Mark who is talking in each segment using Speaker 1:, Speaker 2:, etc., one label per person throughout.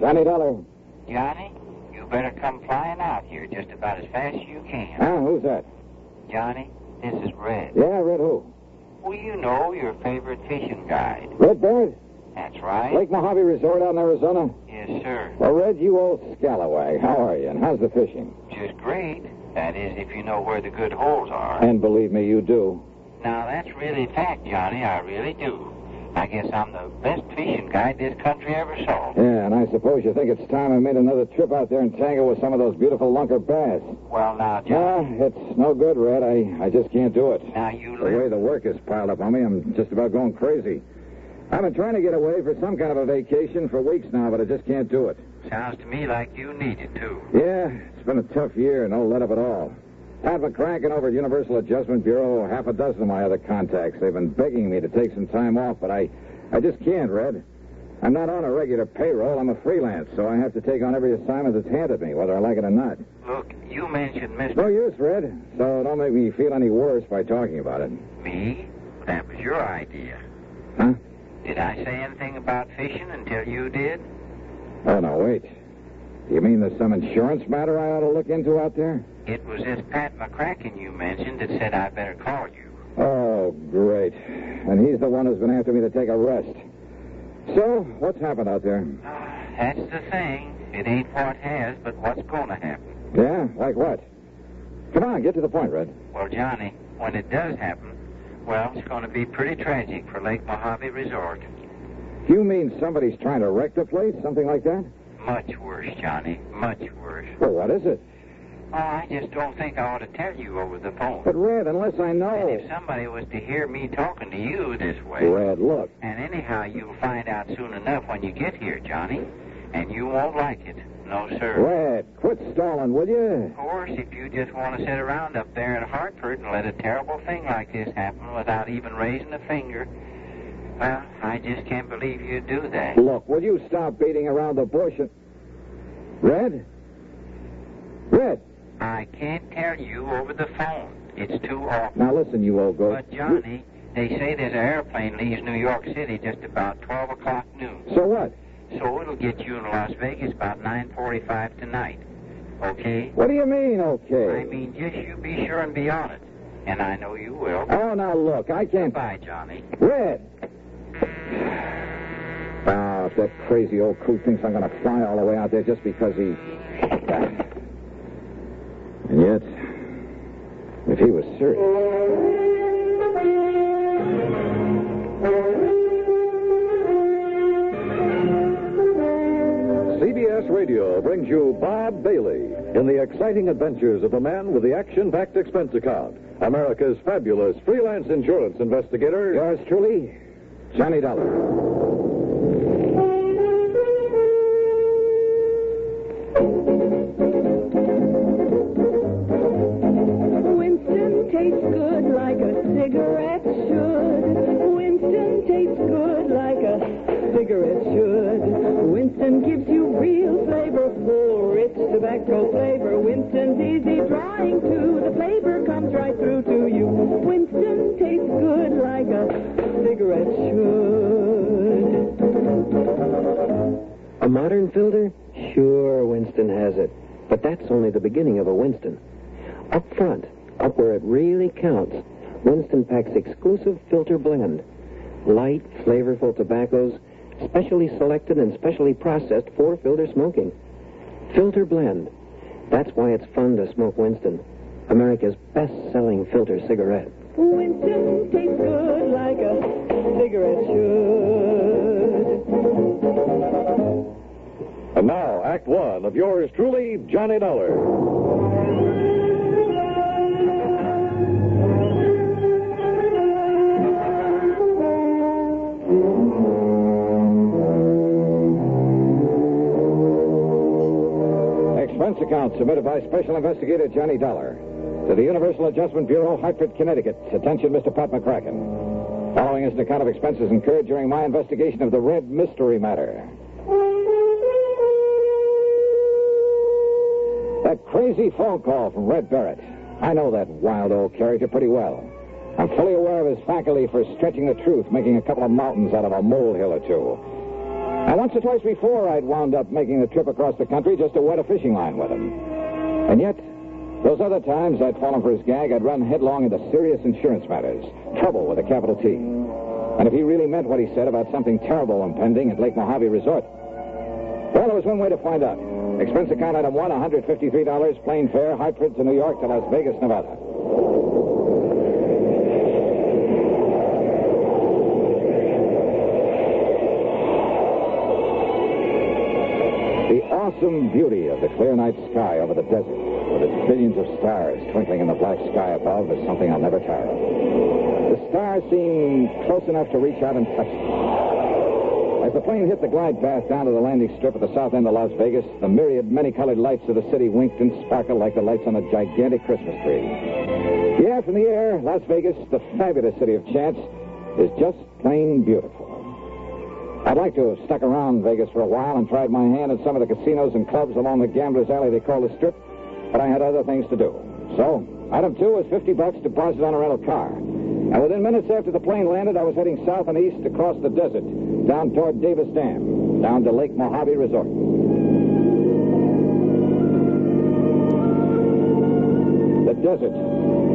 Speaker 1: Johnny Dollar.
Speaker 2: Johnny, you better come flying out here just about as fast as you can.
Speaker 1: Who's that?
Speaker 2: Johnny, this is Red.
Speaker 1: Yeah, Red who?
Speaker 2: Well, you know, your favorite fishing guide.
Speaker 1: Red Barrett?
Speaker 2: That's right.
Speaker 1: Lake Mojave Resort out in Arizona?
Speaker 2: Yes, sir.
Speaker 1: Well, Red, you old scalawag. How are you, and how's the fishing?
Speaker 2: Just great. That is, if you know where the good holes are.
Speaker 1: And believe me, you do.
Speaker 2: Now, that's really fact, Johnny. I really do. I guess I'm the best fishing guide this country ever saw.
Speaker 1: Yeah, and I suppose you think it's time I made another trip out there and tangle with some of those beautiful lunker bass.
Speaker 2: Well, now, Johnny...
Speaker 1: it's no good, Red. I just can't do it.
Speaker 2: Now, you
Speaker 1: The way the work is piled up on me, I'm just about going crazy. I've been trying to get away for some kind of a vacation for weeks now, but I just can't do it.
Speaker 2: Sounds to me like you need it, too.
Speaker 1: Yeah, it's been a tough year, no let up at all. Pat McCracken over at Universal Adjustment Bureau, half a dozen of my other contacts. They've been begging me to take some time off, but I just can't, Red. I'm not on a regular payroll. I'm a freelance, so I have to take on every assignment that's handed me, whether I like it or not.
Speaker 2: Look, you mentioned Mr.
Speaker 1: No use, Red, so don't make me feel any worse by talking about it.
Speaker 2: Me? That was your idea.
Speaker 1: Huh?
Speaker 2: Did I say anything about fishing until you did?
Speaker 1: Oh, no, wait. You mean there's some insurance matter I ought to look into out there?
Speaker 2: It was this Pat McCracken you mentioned that said I better call you.
Speaker 1: Oh, great. And he's the one who's been after me to take a rest. So, what's happened out there?
Speaker 2: That's the thing. It ain't what has, but what's going to happen.
Speaker 1: Yeah? Like what? Come on, get to the point, Red.
Speaker 2: Well, Johnny, when it does happen, well, it's going to be pretty tragic for Lake Mojave Resort.
Speaker 1: You mean somebody's trying to wreck the place? Something like that?
Speaker 2: Much worse, Johnny. Much worse.
Speaker 1: Well, what is it?
Speaker 2: Oh, I just don't think I ought to tell you over the phone.
Speaker 1: But, Red, unless I know...
Speaker 2: And if somebody was to hear me talking to you this way...
Speaker 1: Red, look.
Speaker 2: And anyhow, you'll find out soon enough when you get here, Johnny. And you won't like it. No, sir.
Speaker 1: Red, quit stalling, will you?
Speaker 2: Of course, if you just want to sit around up there in Hartford and let a terrible thing like this happen without even raising a finger... Well, I just can't believe you'd do that.
Speaker 1: Look, will you stop beating around the bush and... Red? Red!
Speaker 2: I can't tell you over the phone. It's too awful.
Speaker 1: Now listen, you old goat.
Speaker 2: But, Johnny, they say there's an airplane leaves New York City just about 12 o'clock noon.
Speaker 1: So what?
Speaker 2: So it'll get you in Las Vegas about 9:45 tonight. Okay?
Speaker 1: What do you mean, okay?
Speaker 2: I mean, just you be sure and be on it. And I know you will.
Speaker 1: Oh, now look, I can't...
Speaker 2: Goodbye, Johnny.
Speaker 1: Red! Ah, if that crazy old coot thinks I'm going to fly all the way out there just because he... And yet, if he was serious...
Speaker 3: CBS Radio brings you Bob Bailey in the exciting adventures of a man with the action-packed expense account. America's fabulous freelance insurance investigator.
Speaker 1: Yours truly, Johnny Dollar.
Speaker 4: Tastes good like a cigarette should. Winston tastes good like a cigarette should. Winston gives you real flavorful, rich tobacco flavor. Winston's easy drawing too. The flavor comes right through to you. Winston tastes good like a cigarette should.
Speaker 5: A modern filter? Sure, Winston has it. But that's only the beginning of a Winston. Up front, up where it really counts, Winston packs exclusive filter blend. Light, flavorful tobaccos, specially selected and specially processed for filter smoking. Filter blend. That's why it's fun to smoke Winston, America's best-selling filter cigarette.
Speaker 4: Winston tastes good like a cigarette should.
Speaker 3: And now, Act One of yours truly, Johnny Dollar.
Speaker 1: Expense account submitted by Special Investigator Johnny Dollar to the Universal Adjustment Bureau, Hartford, Connecticut. Attention, Mr. Pat McCracken. Following is an account of expenses incurred during my investigation of the Red Mystery Matter. That crazy phone call from Red Barrett. I know that wild old character pretty well. I'm fully aware of his faculty for stretching the truth, making a couple of mountains out of a molehill or two. And once or twice before, I'd wound up making the trip across the country just to wet a fishing line with him. And yet, those other times I'd fallen for his gag, I'd run headlong into serious insurance matters. Trouble with a capital T. And if he really meant what he said about something terrible impending at Lake Mojave Resort. Well, there was one way to find out. Expense account item 1, $153, plane fare, Hartford to New York to Las Vegas, Nevada. The awesome beauty of the clear night sky over the desert, with its billions of stars twinkling in the black sky above, is something I'll never tire of. The stars seemed close enough to reach out and touch them. As the plane hit the glide path down to the landing strip at the south end of Las Vegas, the myriad many-colored lights of the city winked and sparkled like the lights on a gigantic Christmas tree. Yeah, from the air, Las Vegas, the fabulous city of chance, is just plain beautiful. I'd like to have stuck around Vegas for a while and tried my hand at some of the casinos and clubs along the gambler's alley they call the Strip, but I had other things to do. So, item 2 was $50 deposited on a rental car. And within minutes after the plane landed, I was heading south and east across the desert, down toward Davis Dam, down to Lake Mojave Resort. The desert,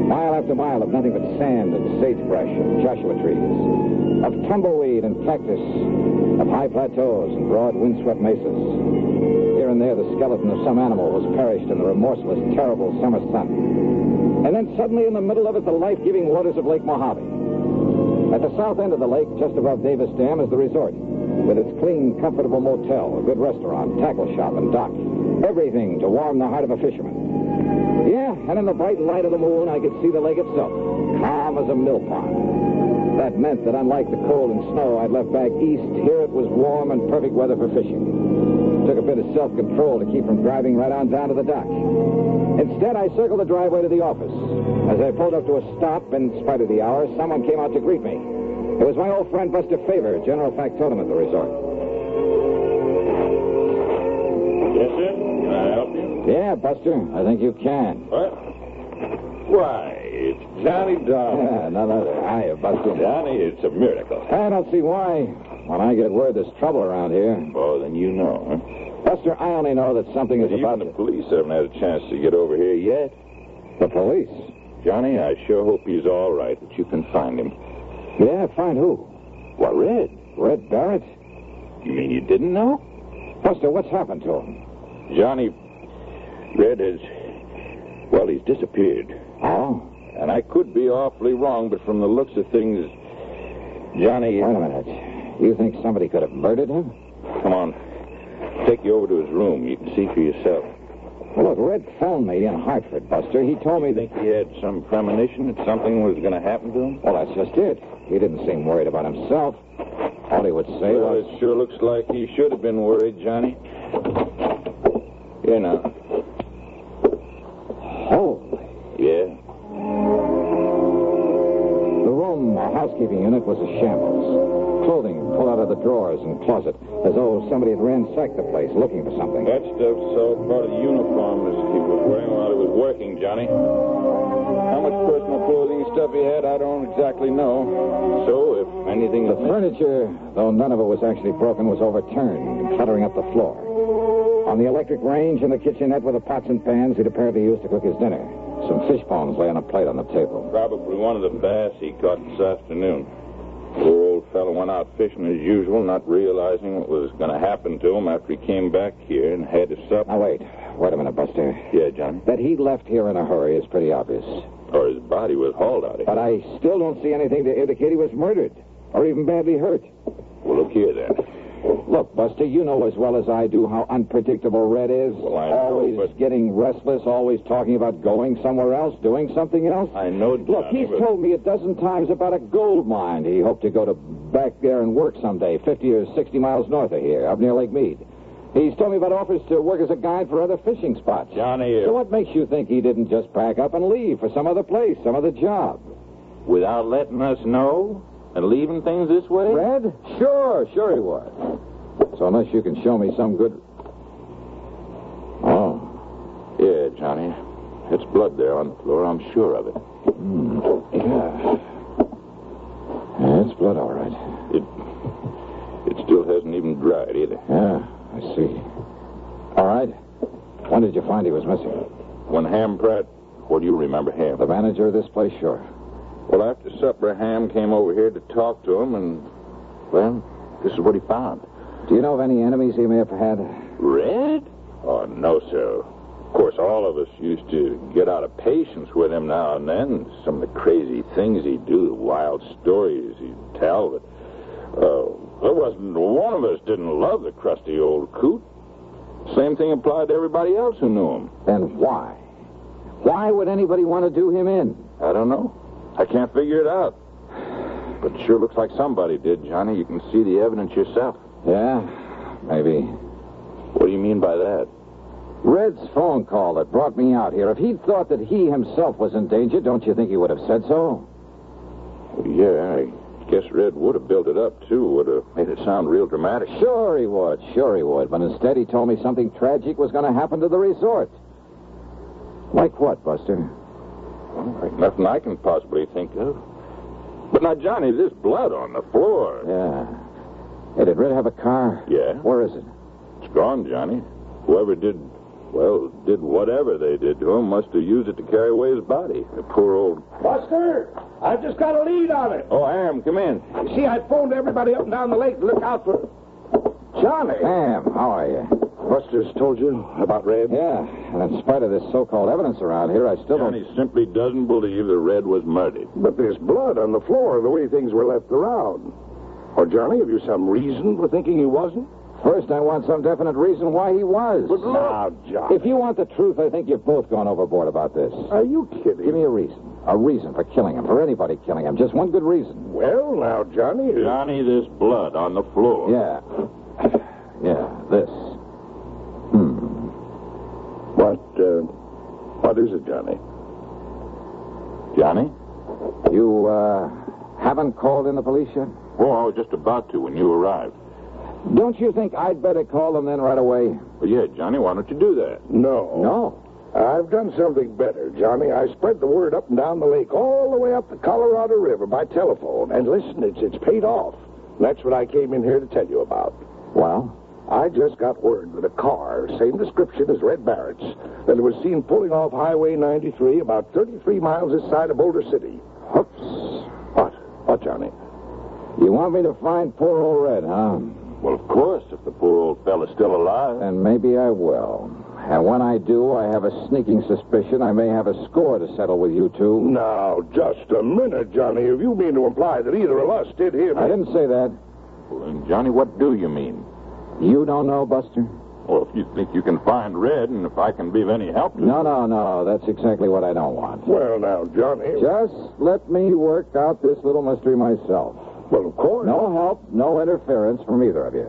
Speaker 1: mile after mile of nothing but sand and sagebrush and Joshua trees, of tumbleweed and cactus, of high plateaus and broad windswept mesas. Here and there, the skeleton of some animal was perished in the remorseless, terrible summer sun. And then suddenly, in the middle of it, the life-giving waters of Lake Mojave. At the south end of the lake, just above Davis Dam, is the resort, with its clean, comfortable motel, a good restaurant, tackle shop, and dock. Everything to warm the heart of a fisherman. Yeah, and in the bright light of the moon, I could see the lake itself, calm as a mill pond. That meant that unlike the cold and snow I'd left back east, here it was warm and perfect weather for fishing. It took a bit of self-control to keep from driving right on down to the dock. Instead, I circled the driveway to the office. As I pulled up to a stop, in spite of the hour, someone came out to greet me. It was my old friend Buster Favor, general factotum at the resort.
Speaker 6: Yes, sir? Can I help you?
Speaker 1: Yeah, Buster, I think you can.
Speaker 6: What? Why, it's Johnny Darling.
Speaker 1: Yeah, another. Hiya, Buster.
Speaker 6: Johnny, it's a miracle.
Speaker 1: I don't see why. When I get word there's trouble around here.
Speaker 6: Oh, then you know, huh?
Speaker 1: Buster, I only know that something is
Speaker 6: Even
Speaker 1: about
Speaker 6: the
Speaker 1: to...
Speaker 6: police haven't had a chance to get over here yet.
Speaker 1: The police?
Speaker 6: Johnny, I sure hope he's all right, that you can find him.
Speaker 1: Yeah, find who?
Speaker 6: What, Red?
Speaker 1: Red Barrett?
Speaker 6: You mean you didn't know?
Speaker 1: Buster, what's happened to him?
Speaker 6: Johnny, Red has... Well, he's disappeared.
Speaker 1: Oh?
Speaker 6: And I could be awfully wrong, but from the looks of things, Johnny...
Speaker 1: Wait a minute. You think somebody could have murdered him?
Speaker 6: Come on. Take you over to his room. You can see for yourself.
Speaker 1: Well, look, Red phoned me in Hartford, Buster. He told me
Speaker 6: Think he had some premonition that something was going to happen to him?
Speaker 1: Well, that's just it. He didn't seem worried about himself. All he would say
Speaker 6: Well,
Speaker 1: was...
Speaker 6: it sure looks like he should have been worried, Johnny. Here now.
Speaker 1: Holy.
Speaker 6: Yeah.
Speaker 1: The room, a housekeeping unit, was a shambles. Clothing pulled out of the drawers and closet, as though somebody had ransacked the place looking for something.
Speaker 6: That stuff's all part of the uniform as he was wearing while he was working, Johnny. How much personal clothing and stuff he had, I don't exactly know. So, if anything...
Speaker 1: The furniture, though none of it was actually broken, was overturned, cluttering up the floor. On the electric range in the kitchenette were the pots and pans he'd apparently used to cook his dinner. Some fish bones lay on a plate on the table.
Speaker 6: Probably one of the bass he caught this afternoon. Poor old fellow went out fishing as usual, not realizing what was going to happen to him after he came back here and had his supper.
Speaker 1: Now, wait a minute, Buster.
Speaker 6: Yeah, Johnny?
Speaker 1: That he left here in a hurry is pretty obvious.
Speaker 6: Or his body was hauled out of here.
Speaker 1: But I still don't see anything to indicate he was murdered, or even badly hurt.
Speaker 6: Well, look here, then.
Speaker 1: Look, Buster, you know as well as I do how unpredictable Red is.
Speaker 6: Well, I know,
Speaker 1: always
Speaker 6: but...
Speaker 1: getting restless, always talking about going somewhere else, doing something else.
Speaker 6: I know, Johnny,
Speaker 1: Look, he's
Speaker 6: but...
Speaker 1: told me a dozen times about a gold mine he hoped to go to back there and work someday, 50 or 60 miles north of here, up near Lake Mead. He's told me about offers to work as a guide for other fishing spots.
Speaker 6: Johnny...
Speaker 1: So what makes you think he didn't just pack up and leave for some other place, some other job?
Speaker 6: Without letting us know? And leaving things this way?
Speaker 1: Red? Sure he was. So unless you can show me some good...
Speaker 6: Oh. Yeah, Johnny. It's blood there on the floor. I'm sure of it.
Speaker 1: Yeah, it's blood, all right.
Speaker 6: It still hasn't even dried either.
Speaker 1: Yeah, I see. All right. When did you find he was missing?
Speaker 6: When Ham Pratt, what do you remember Ham?
Speaker 1: The manager of this place, sure.
Speaker 6: Well, after supper, Ham came over here to talk to him, and, well, this is what he found.
Speaker 1: Do you know of any enemies he may have had?
Speaker 6: Red? Oh, no, sir. Of course, all of us used to get out of patience with him now and then. Some of the crazy things he'd do, the wild stories he'd tell, but there wasn't one of us didn't love the crusty old coot. Same thing applied to everybody else who knew him.
Speaker 1: Then why? Why would anybody want to do him in?
Speaker 6: I don't know. I can't figure it out. But it sure looks like somebody did, Johnny. You can see the evidence yourself.
Speaker 1: Yeah, maybe.
Speaker 6: What do you mean by that?
Speaker 1: Red's phone call that brought me out here. If he'd thought that he himself was in danger, don't you think he would have said so?
Speaker 6: Well, yeah, I guess Red would have built it up, too. Would have made it sound real dramatic.
Speaker 1: Sure he would. But instead he told me something tragic was going to happen to the resort. Like what, Buster?
Speaker 6: Well, like nothing I can possibly think of. But now, Johnny, this blood on the floor.
Speaker 1: Yeah. Hey, did Red have a car?
Speaker 6: Yeah.
Speaker 1: Where is it?
Speaker 6: It's gone, Johnny. Whoever did whatever they did to him must have used it to carry away his body. The poor old...
Speaker 7: Buster, I've just got a lead on it.
Speaker 6: Oh, Ham, come in.
Speaker 7: You see, I phoned everybody up and down the lake to look out for... Johnny.
Speaker 1: Sam, how are you?
Speaker 7: Buster's told you about Red?
Speaker 1: Yeah, and in spite of this so-called evidence around here, I still
Speaker 6: Johnny simply doesn't believe that Red was murdered.
Speaker 7: But there's blood on the floor the way things were left around. Or, Johnny, have you some reason for thinking he wasn't?
Speaker 1: First, I want some definite reason why he was.
Speaker 7: But now, Johnny.
Speaker 1: If you want the truth, I think you've both gone overboard about this.
Speaker 7: Are you kidding?
Speaker 1: Give me a reason. A reason for killing him, for anybody killing him. Just one good reason.
Speaker 7: Well, now, Johnny...
Speaker 6: Johnny, this blood on the floor.
Speaker 1: Yeah. Yeah, this.
Speaker 7: What is it, Johnny?
Speaker 6: Johnny?
Speaker 1: You, haven't called in the police yet?
Speaker 6: Oh, I was just about to when you arrived.
Speaker 1: Don't you think I'd better call them then right away?
Speaker 6: Well, yeah, Johnny, why don't you do that?
Speaker 7: No.
Speaker 1: No.
Speaker 7: I've done something better, Johnny. I spread the word up and down the lake, all the way up the Colorado River by telephone. And listen, it's paid off. That's what I came in here to tell you about.
Speaker 1: Well?
Speaker 7: I just got word that a car, same description as Red Barrett's, that was seen pulling off Highway 93 about 33 miles this side of Boulder City.
Speaker 1: Whoops.
Speaker 7: What, Johnny?
Speaker 1: You want me to find poor old Red, huh?
Speaker 6: Well, of course, if the poor old fella's still alive.
Speaker 1: And maybe I will. And when I do, I have a sneaking suspicion I may have a score to settle with you two.
Speaker 7: Now, just a minute, Johnny. If you mean to imply that either of us did him...
Speaker 1: I didn't say that.
Speaker 6: Well, then, Johnny, what do you mean?
Speaker 1: You don't know, Buster?
Speaker 6: Well, if you think you can find Red, and if I can be of any help to
Speaker 1: No. That's exactly what I don't want.
Speaker 7: Well, now, Johnny...
Speaker 1: Just let me work out this little mystery myself.
Speaker 7: Well, of course.
Speaker 1: No help, no interference from either of you.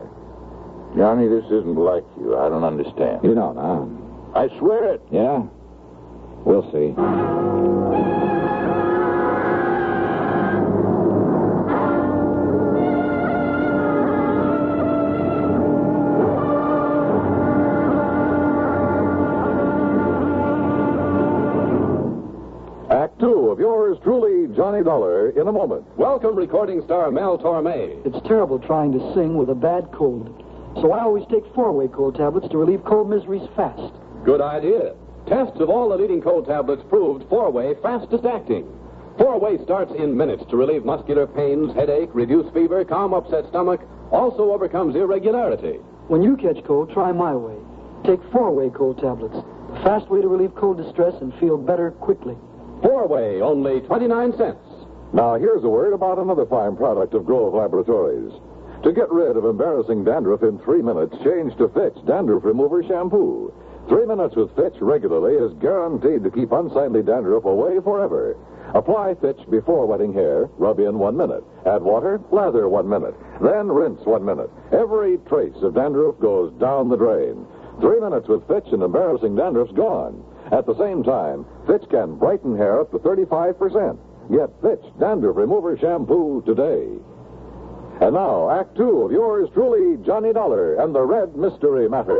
Speaker 6: Johnny, this isn't like you. I don't understand.
Speaker 1: You don't, huh?
Speaker 6: I swear it.
Speaker 1: Yeah? We'll see.
Speaker 3: Act two of yours truly, Johnny Dollar, in a moment.
Speaker 8: Welcome, recording star Mel Torme.
Speaker 9: It's terrible trying to sing with a bad cold. So I always take 4-way cold tablets to relieve cold miseries fast.
Speaker 8: Good idea. Tests of all the leading cold tablets proved 4-way fastest acting. 4-way starts in minutes to relieve muscular pains, headache, reduce fever, calm upset stomach, also overcomes irregularity.
Speaker 9: When you catch cold, try my way. Take 4-way cold tablets. A fast way to relieve cold distress and feel better quickly.
Speaker 8: 4-way, only 29 cents.
Speaker 3: Now, here's a word about another fine product of Grove Laboratories. To get rid of embarrassing dandruff in 3 minutes, change to Fitch Dandruff Remover Shampoo. 3 minutes with Fitch regularly is guaranteed to keep unsightly dandruff away forever. Apply Fitch before wetting hair, rub in 1 minute. Add water, lather 1 minute. Then rinse 1 minute. Every trace of dandruff goes down the drain. 3 minutes with Fitch and embarrassing dandruff's gone. At the same time, Fitch can brighten hair up to 35%. Get Fitch Dandruff Remover Shampoo today. And now, Act Two of yours truly, Johnny Dollar and the Red Mystery Matter.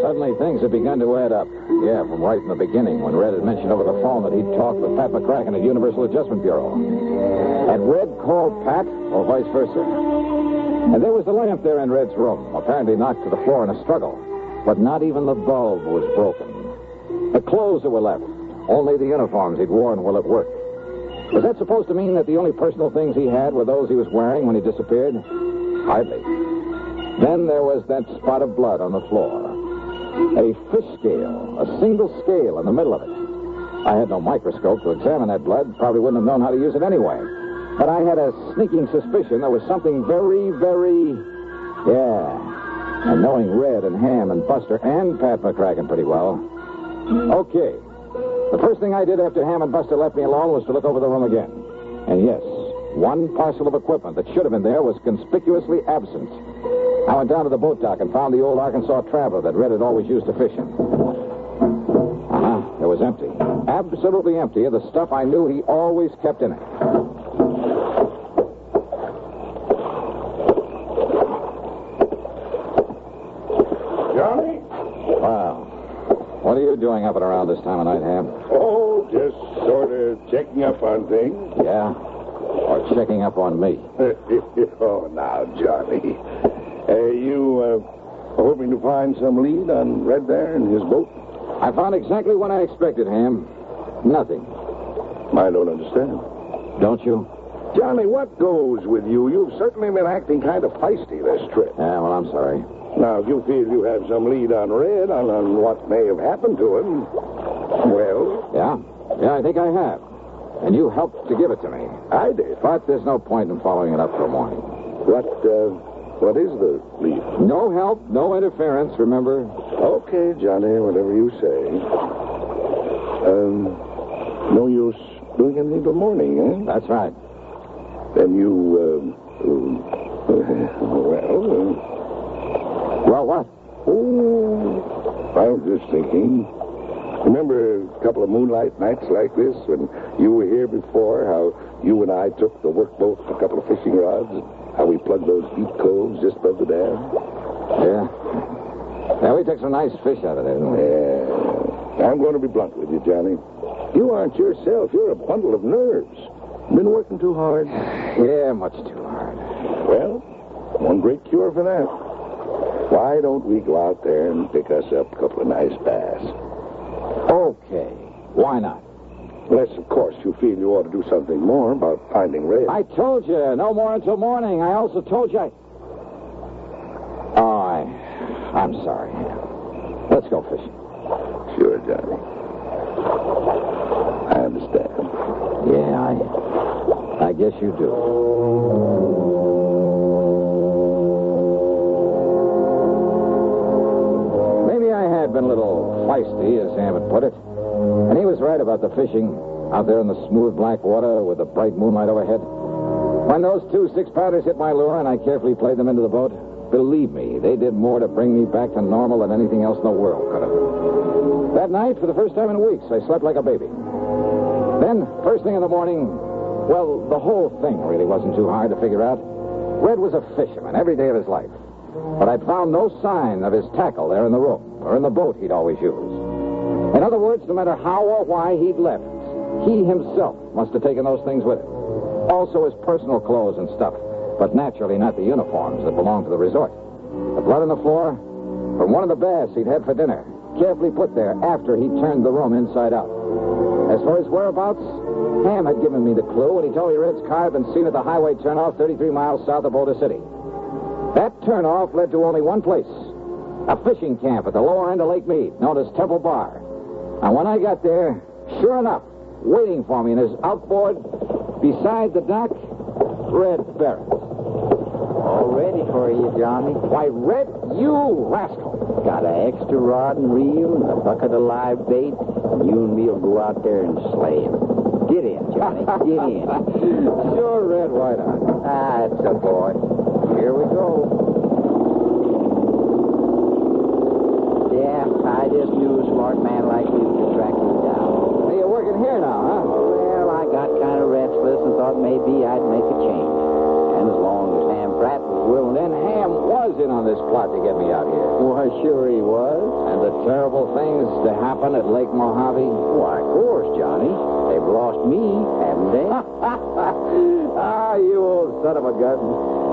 Speaker 1: Suddenly, things had begun to add up. Yeah, from right in the beginning, when Red had mentioned over the phone that he'd talked with Pat McCracken at Universal Adjustment Bureau. Had Red called Pat, or vice versa? And there was the lamp there in Red's room, apparently knocked to the floor in a struggle. But not even the bulb was broken. The clothes that were left, only the uniforms he'd worn while at work. Was that supposed to mean that the only personal things he had were those he was wearing when he disappeared? Hardly. Then there was that spot of blood on the floor. A fish scale, a single scale in the middle of it. I had no microscope to examine that blood, probably wouldn't have known how to use it anyway. But I had a sneaking suspicion there was something very, very... Yeah. And knowing Red and Ham and Buster and Pat McCracken pretty well. Okay. The first thing I did after Ham and Buster left me alone was to look over the room again. And yes, one parcel of equipment that should have been there was conspicuously absent. I went down to the boat dock and found the old Arkansas Traveler that Red had always used to fish in. It was empty. Absolutely empty of the stuff I knew he always kept in it.
Speaker 7: Johnny?
Speaker 1: Wow. What are you doing up and around this time of night, Ham?
Speaker 7: Oh, just sort of checking up on things.
Speaker 1: Yeah? Or checking up on me?
Speaker 7: Oh, now, Johnny. You hoping to find some lead on Red there in his boat?
Speaker 1: I found exactly what I expected, Ham. Nothing.
Speaker 7: I don't understand.
Speaker 1: Don't you?
Speaker 7: Johnny, what goes with you? You've certainly been acting kind of feisty this trip.
Speaker 1: Yeah, well, I'm sorry.
Speaker 7: Now, if you feel you have some lead on Red, on what may have happened to him, well...
Speaker 1: Yeah, I think I have. And you helped to give it to me.
Speaker 7: I did.
Speaker 1: But there's no point in following it up till morning.
Speaker 7: What is the lead?
Speaker 1: No help, no interference, remember?
Speaker 7: Okay, Johnny, whatever you say. No use doing anything till morning, eh?
Speaker 1: That's right.
Speaker 7: Then you,
Speaker 1: Well, what?
Speaker 7: Oh, I was just thinking. Remember a couple of moonlight nights like this when you were here before, how you and I took the workboat and a couple of fishing rods, how we plugged those deep coves just above the dam?
Speaker 1: Yeah. Yeah, we took some nice fish out of there, didn't we?
Speaker 7: Yeah. I'm going to be blunt with you, Johnny. You aren't yourself. You're a bundle of nerves. Been working too hard?
Speaker 1: Yeah, much too hard.
Speaker 7: Well, one great cure for that. Why don't we go out there and pick us up a couple of nice bass?
Speaker 1: Okay. Why not?
Speaker 7: Unless, of course, you feel you ought to do something more about finding Red.
Speaker 1: I told you, no more until morning. I also told you I'm sorry. Let's go fishing.
Speaker 7: Sure, Johnny. I understand.
Speaker 1: Yeah, I guess you do. Maybe I had been a little feisty, as Sam had put it. And he was right about the fishing out there in the smooth black water with the bright moonlight overhead. When those 2 6-pounders hit my lure and I carefully played them into the boat, believe me, they did more to bring me back to normal than anything else in the world could have. That night, for the first time in weeks, I slept like a baby. Then, first thing in the morning, well, the whole thing really wasn't too hard to figure out. Red was a fisherman every day of his life. But I'd found no sign of his tackle there in the room or in the boat he'd always used. In other words, no matter how or why he'd left, he himself must have taken those things with him. Also his personal clothes and stuff, but naturally not the uniforms that belonged to the resort. The blood on the floor from one of the bass he'd had for dinner, carefully put there after he turned the room inside out. As for his whereabouts, Ham had given me the clue when he told me Red's car had been seen at the highway turnoff 33 miles south of Boulder City. That turnoff led to only one place, a fishing camp at the lower end of Lake Mead, known as Temple Bar. And when I got there, sure enough, waiting for me in his outboard beside the dock, Red Barrett.
Speaker 10: All ready for you, Johnny.
Speaker 1: Why, Red, you rascal.
Speaker 10: Got an extra rod and reel and a bucket of live bait, and you and me will go out there and slay him. Get in, Johnny. Get in.
Speaker 1: Sure, Red, why not?
Speaker 10: That's a boy. Here we go. Yeah, I just knew a smart man like you could track me down.
Speaker 1: Hey, you're working here now, huh?
Speaker 10: Well, I got kind of restless and thought maybe I'd make a change. And as long as Ham Pratt was willing,
Speaker 1: Then Ham was in on this plot to get me out here.
Speaker 10: why, sure he was.
Speaker 1: And the terrible things that happened at Lake Mojave.
Speaker 10: Why, of course, Johnny. They have lost me, haven't they?
Speaker 5: Ah, you old son of a gun.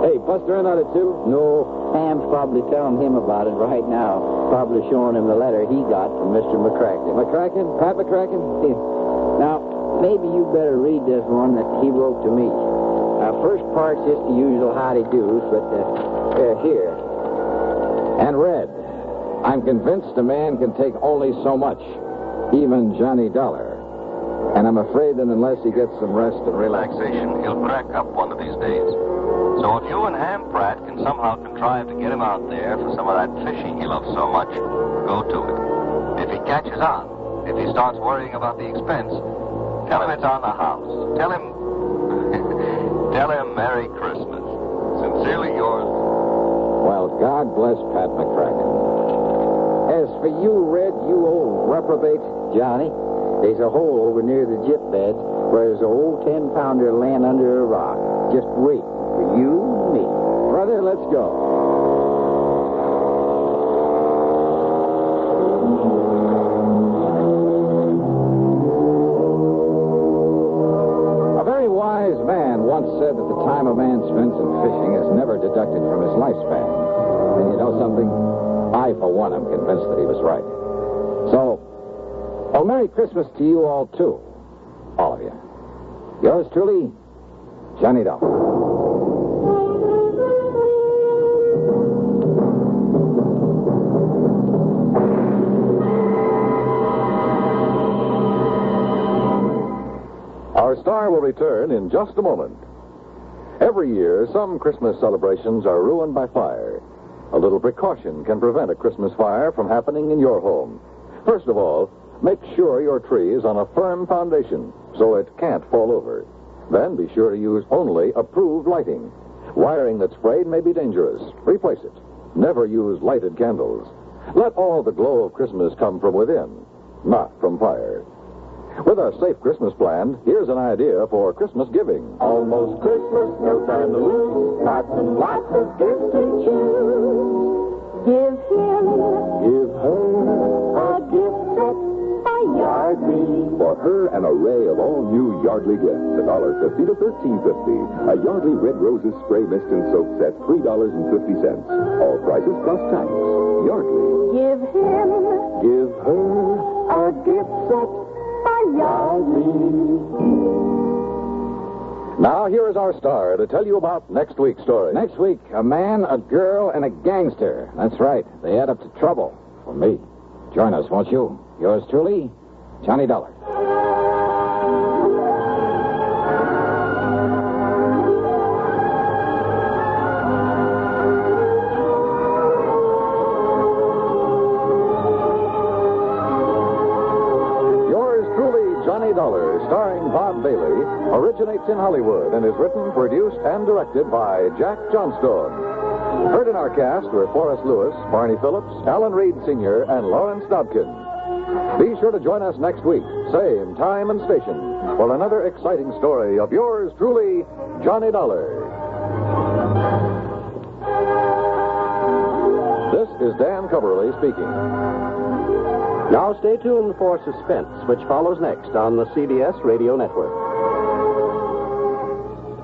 Speaker 5: Hey, Buster in on it, too?
Speaker 10: No, Ham's probably telling him about it right now. Probably showing him the letter he got from Mr. McCracken.
Speaker 5: McCracken? Pat McCracken?
Speaker 10: Yeah. Now, maybe you better read this one that he wrote to me. First part's just the usual howdy-do's, but here.
Speaker 1: And Red, I'm convinced a man can take only so much, even Johnny Dollar. And I'm afraid that unless he gets some rest and
Speaker 11: Relaxation, he'll crack up one of these days. So if you and Ham Pratt can somehow contrive to get him out there for some of that fishing he loves so much, go to it. If he catches on, if he starts worrying about the expense, tell him it's on the house. Tell him Merry Christmas. Sincerely yours.
Speaker 1: Well, God bless Pat McCracken. As for you, Red, you old reprobate.
Speaker 10: Johnny, there's a hole over near the gyp bed where there's an old 10-pounder laying under a rock, just waiting for you and me.
Speaker 1: Brother, let's go. A very wise man once said that the time a man spends in fishing is never deducted from his lifespan. And you know something? I, for one, am convinced that he was right. So, well, Merry Christmas to you all, too. All of you. Yours truly, Johnny Dollar.
Speaker 3: Our star will return in just a moment. Every year, some Christmas celebrations are ruined by fire. A little precaution can prevent a Christmas fire from happening in your home. First of all, make sure your tree is on a firm foundation so it can't fall over. Then be sure to use only approved lighting. Wiring that's frayed may be dangerous. Replace it. Never use lighted candles. Let all the glow of Christmas come from within, not from fire. With our safe Christmas plan, here's an idea for Christmas giving.
Speaker 12: Almost Christmas, no time to lose. Lots and lots of gifts to choose. Give him,
Speaker 3: Give her
Speaker 12: a gift set by Yardley.
Speaker 3: For her an array of all new Yardley gifts, $1.50 to $13.50. A Yardley Red Roses spray mist and soap set, $3.50. All prices plus tax. Yardley.
Speaker 12: Give him
Speaker 3: Give her
Speaker 12: a gift set by Yardley.
Speaker 3: Now, here is our star to tell you about next week's story.
Speaker 1: Next week, a man, a girl, and a gangster. That's right. They add up to trouble for me. Join us, won't you? Yours truly, Johnny Dollar.
Speaker 3: Johnny Dollar, starring Bob Bailey, originates in Hollywood and is written, produced, and directed by Jack Johnstone. Heard in our cast were Forrest Lewis, Barney Phillips, Alan Reed Sr., and Lawrence Dobkin. Be sure to join us next week, same time and station, for another exciting story of yours truly, Johnny Dollar. This is Dan Coverly speaking.
Speaker 13: Now stay tuned for Suspense, which follows next on the CBS Radio Network.